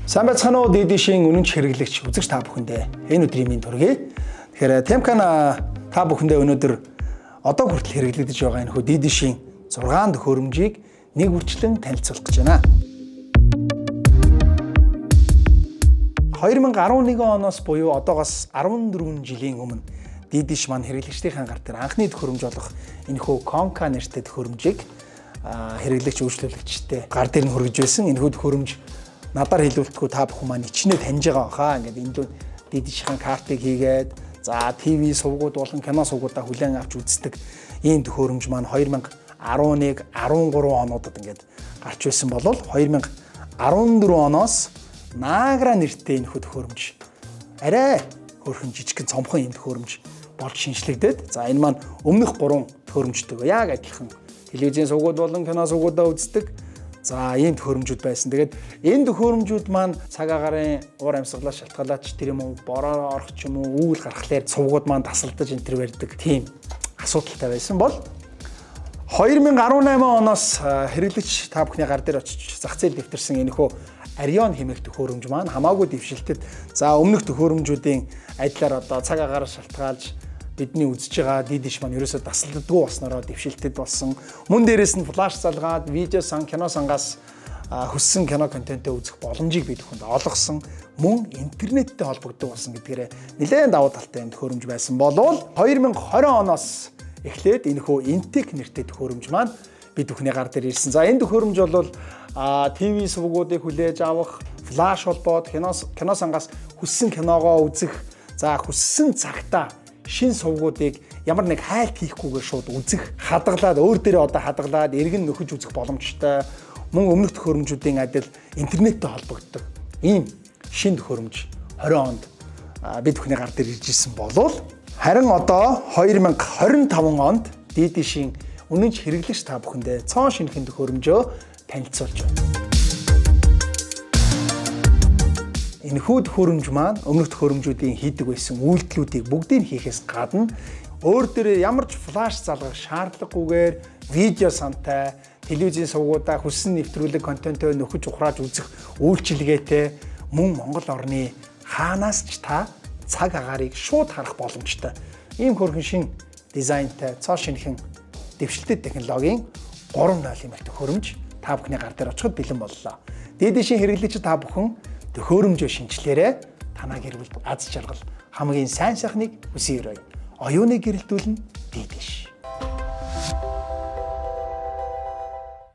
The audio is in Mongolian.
Сайн байцгаана уу DD-шийн үнэнч хэрэглэгч үзэгч та бүхэндээ энэ өдрийн минь төргий. Тэгэхээр Temcan та бүхэндээ өнөөдөр одоо хүртэл хэрэглэгдэж байгаа энэ хөө DD-шийн 6 төхөөрөмжийг нэг үрчлэн танилцуулах гэж байна. 2011 оноос буюу одоогоос 14 жилийн өмнө DD-ш маань хэрэглэгчдийн гар дээр анхны төхөөрөмж болох энэ хөө Conca нэртэй төхөөрөмжийг хэрэглэгч үйлчлүүлэгчтэй гар дээр нь хүргэж байсан. Энэ хөө төхөөрөмж надаар хэлүүлэхгүй та бүхэн маань ичнээ таньж байгаа хаа. Ингээд энэ дүү DD-шийн картыг хийгээд за ТV сувгууд болон кино сувгуудаа хүлээн авч үздэг ийм төхөөрөмж маань 2011, 13 онуудад ингээд гарч байсан болол 2014 оноос Nagra нэртэй энэ төхөөрөмж арай хөөрхөн жижигхэн цомхон ийм төхөөрөмж болж шинжлэгдээд за энэ маань өмнөх 3 төхөөрөмжтэйг яг адилхан телевизийн сувгууд болон кино сувгуудаа үздэг. За ийм төхөөрөмжүүд байсан. Тэгээд энэ төхөөрөмжүүд маань цаг агарын уур амьсгалаас шалтгаалаач тэр юм уу бороо орох ч юм уу үүл гарахлаар цувгууд маань тасалдаж энэ төр барьдаг тийм асуудалтай байсан бол 2018 оноос хэрэглэгч та бүхний гар дээр очиж зах зээл дэвтэрсэн энэ хөө Arion хэмээх төхөөрөмж маань хамаагүй дэвшилтэд за өмнөх төхөөрөмжүүдийн адилаар одоо цаг агаараас шалтгаалж бидний үзэж байгаа DD-ш маань ерөөсөө тасалддаггүй болсноороо дэвшилтэд болсон. Мөн дээрээс нь флаш залгаад видео сан кино сангаас хүссэн кино контентээ үзэх боломжийг бид бүхэнд олгосон. Мөн интернеттэй холбогддог болсон гэдгээрээ нэлээд давуу талтай юм төхөөрөмж байсан болвол 2020 оноос эхлээд энэ хөө Intec нэртэй төхөөрөмж маань бид бүхний гар дээр ирсэн. За энэ төхөөрөмж бол ТV сувгуудыг хүлээж авах, флаш холбоод кино сангаас хүссэн киногоо үзэх, за хүссэн цагтаа шин сувгуудыг ямар нэг хайлт хийхгүйгээр шууд үзэх, хадгалаад өөр дээрээ одоо хадгалаад эргэн нөхөж үзэх боломжтой. Мөн өмнөх төхөөрөмжүүдийн адил интернеттэй холбогддог ийм шин төхөөрөмж 20 онд бид бүхний гар дээр ирж ирсэн болвол харин одоо 2025 онд DD-шийн үнэнч хэрэглэгч та бүхэндээ цоон шинэхэн төхөөрөмжөө танилцуулж байна. Энэхүү төхөөрөмж маань өмнөх төхөөрөмжүүдийн хийдэг байсан үйлдэлүүдийг бүгдийг хийхээс гадна өөр дээрээ ямар ч флаш залгах шаардлагагүйгээр видео сантай телевизийн сувгуудаа хүссэн нэвтрүүлэг контентоо нөхөж ухрааж үзэх үйлчилгээтэй мөн Монгол орны хаанаас ч та цаг агаарыг шууд харах боломжтой. Ийм хөрхөн шин дизайнтай цоо шинэхэн дэвшилтэт технологийн 3.0 хэмээх төхөөрөмж та бүхний гар дээр очиход бэлэн боллоо. DD-шийн хэрэглэгч та бүхэн төхөөрөмжөө шинжилээрээ танаа гэр бүл аз жаргал хамгийн сайн сайхныг хүсье өрөөе. Оюуныг гэрэлтүүлнэ DD-ш.